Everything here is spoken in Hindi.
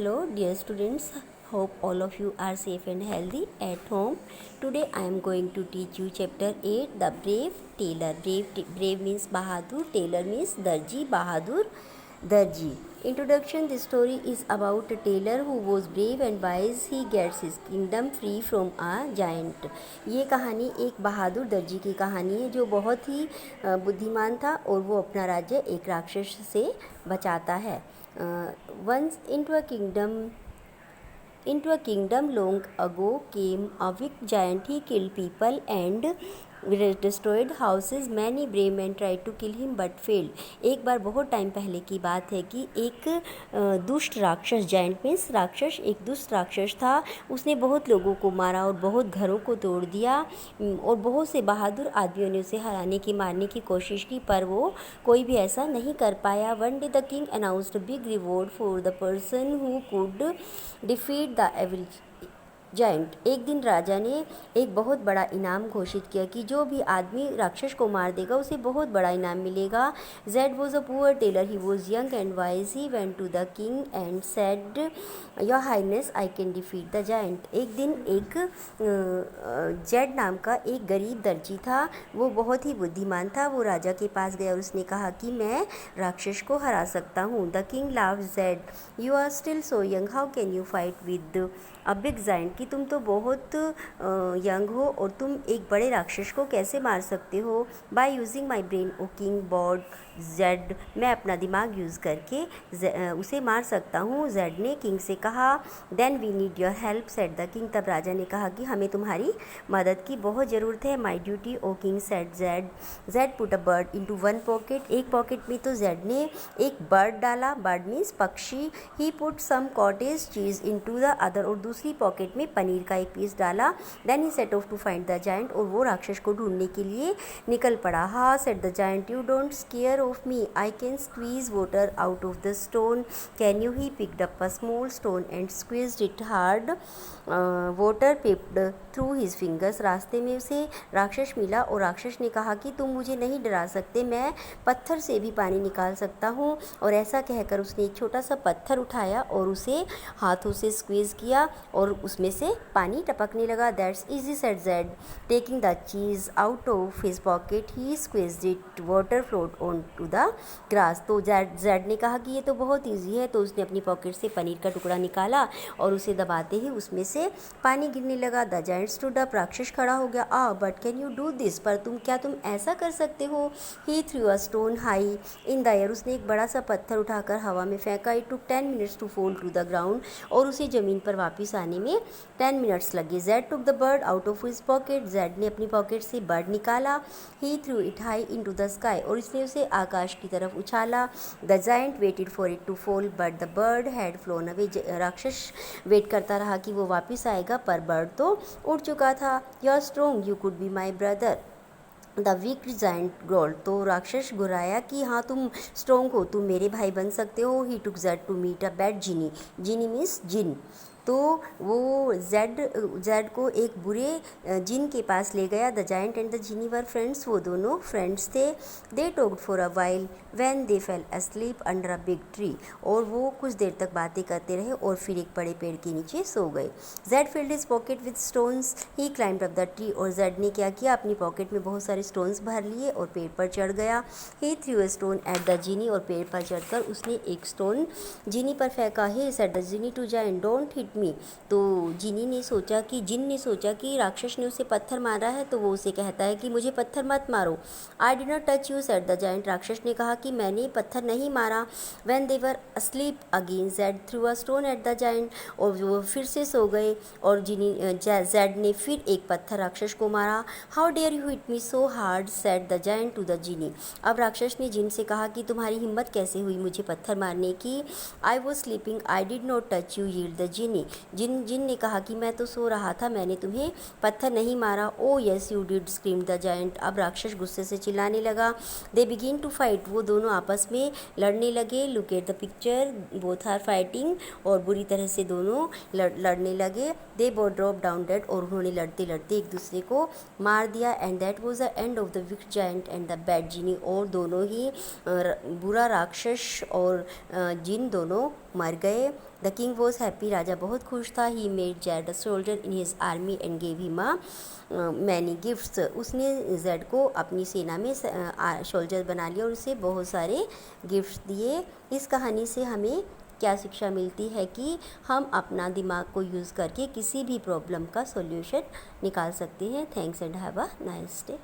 Hello, dear students. Hope all of you are safe and healthy at home. Today I am going to teach you chapter 8, The Brave Tailor. Brave means Bahadur, tailor means Darji, Bahadur, Darji. Introduction. This story is about a tailor who was brave and wise. He gets his kingdom free from a giant. ये कहानी एक बहादुर दर्जी की कहानी है जो बहुत ही बुद्धिमान था और वो अपना राज्य एक राक्षस से बचाता है. Once into a kingdom long ago came a wicked giant. He killed people and destroyed houses. Many brave men tried to kill him but failed. एक बार बहुत टाइम पहले की बात है कि एक दुष्ट राक्षस, जायंट मीन्स राक्षस, एक दुष्ट राक्षस था. उसने बहुत लोगों को मारा और बहुत घरों को तोड़ दिया और बहुत से बहादुर आदमियों ने उसे हराने की, मारने की कोशिश की, पर वो कोई भी ऐसा नहीं कर पाया. One day the king announced a big reward for the person who could defeat the evil giant. एक दिन राजा ने एक बहुत बड़ा इनाम घोषित किया कि जो भी आदमी राक्षस को मार देगा उसे बहुत बड़ा इनाम मिलेगा. Zed was a poor tailor. He was young and wise. He went to the king and said, your highness, I can defeat the giant. एक दिन एक जेड नाम का एक गरीब दर्जी था. वो बहुत ही बुद्धिमान था. वो राजा के पास गया और उसने कहा कि मैं राक्षस को हरा सकता हूँ. The king laughed. Zed, you are still so young, how can you fight with a big giant. कि तुम तो बहुत यंग हो और तुम एक बड़े राक्षस को कैसे मार सकते हो. By using my brain O king bowed Zed. मैं अपना दिमाग यूज़ करके उसे मार सकता हूँ. जेड ने किंग से कहा. Then we need your help said the king. तब राजा ने कहा कि हमें तुम्हारी मदद की बहुत ज़रूरत है. My duty O king said Zed. Zed put a bird into one pocket. एक पॉकेट में तो जेड ने एक बर्ड डाला. बर्ड मीन्स पक्षी. He put some cottage cheese into the other. और दूसरी पॉकेट में पनीर का एक पीस डाला. Then he set off to find the giant. और वो राक्षस को ढूंढने के लिए निकल पड़ा. Ha said the giant, you don't scare of me, I can squeeze water out of the stone. Can you. He picked up a small stone and squeezed it hard. Water pipped through his fingers. रास्ते में उसे राक्षस मिला और राक्षस ने कहा कि तुम मुझे नहीं डरा सकते, मैं पत्थर से भी पानी निकाल सकता हूँ. और ऐसा कहकर उसने एक छोटा सा पत्थर उठाया और उसे हाथों से स्क्वीज़ किया और उसमें से पानी टपकने लगा. That's easy said Zed. Taking the cheese out of his pocket he squeezed it. Water float onto the grass. तो जेड ने कहा कि ये तो बहुत ईजी है. तो उसने अपनी पॉकेट से पनीर का टुकड़ा निकाला और उसे दबाते ही उसमें से पानी गिरने लगा. The giant stood up. राक्षस खड़ा हो गया. But can you do this. पर तुम ऐसा कर सकते हो. He threw a stone high in the air. उसने एक बड़ा सा पत्थर उठाकर हवा में फेंका. It took 10 minutes to fall to the ground. और उसे ज़मीन पर वापस आने में 10 मिनट्स लगे. Zed took the bird out of his pocket. Zed ने अपनी पॉकेट से बर्ड निकाला. He threw it high in to the sky. और इसने उसे आकाश की तरफ उछाला. The giant waited for it to fall but the bird had flown away. राक्षस वेट करता रहा कि वो वापस आएगा, पर बर्ड तो उड़ चुका था. You are strong, you could be my brother. The weak giant growled. तो राक्षस गुर्राया कि हाँ तुम स्ट्रॉन्ग हो, तुम मेरे भाई बन सकते हो. He took Zed to meet a bad genie. Genie means jinn. तो वो जेड को एक बुरे जिन के पास ले गया. The giant and the Jini were friends. वो दोनों फ्रेंड्स थे. They talked for a while when they fail asleep under a big tree. और वो कुछ देर तक बातें करते रहे और फिर एक बड़े पेड़ के नीचे सो गए. Z field his pocket with stones. He climbed up the tree. और जेड ने क्या किया, अपनी पॉकेट में बहुत सारे स्टोन्स भर लिए और पेड़ पर चढ़ गया. He threw a stone at the genie. और पेड़ पर चढ़कर उसने एक स्टोन जिनी पर फेंका. He said the genie to giant, don't hit me. तो जिन ने सोचा कि राक्षस ने उसे पत्थर मारा है, तो वो उसे कहता है कि मुझे पत्थर मत मारो. आई did not touch you said the giant. राक्षस ने कहा कि मैंने पत्थर नहीं मारा. When they were asleep again Z through a stone at the giant. और वो फिर से सो गए और जेड ने फिर एक पत्थर राक्षस को मारा. How dare you hit me so hard said the giant to the genie. अब राक्षस ने जिन से कहा कि तुम्हारी हिम्मत कैसे हुई मुझे पत्थर मारने की. I was sleeping, I did not touch you yelled the genie. जिन ने कहा कि मैं तो सो रहा था, मैंने तुम्हें पत्थर नहीं मारा. Oh yes you did scream the giant. अब राक्षस गुस्से से चिल्लाने लगा. They begin to fight. वो दोनों आपस में लड़ने लगे. Look at the picture, both are fighting. और बुरी तरह से दोनों लड़ने लगे. They both drop down dead. और उन्होंने लड़ते लड़ते एक दूसरे को मार दिया. And that was the end of the wicked giant and the bad genie. और दोनों ही बुरा राक्षस और जिन दोनों मर गए. द किंग वॉज हैप्पी, राजा बहुत खुश था। He made Z a soldier in his army and gave him many gifts. उसने जेड को अपनी सेना में सोल्जर बना लिया और उसे बहुत सारे गिफ्ट्स दिए। इस कहानी से हमें क्या शिक्षा मिलती है कि हम अपना दिमाग को यूज़ करके किसी भी प्रॉब्लम का सॉल्यूशन निकाल सकते हैं। Thanks and have a nice day.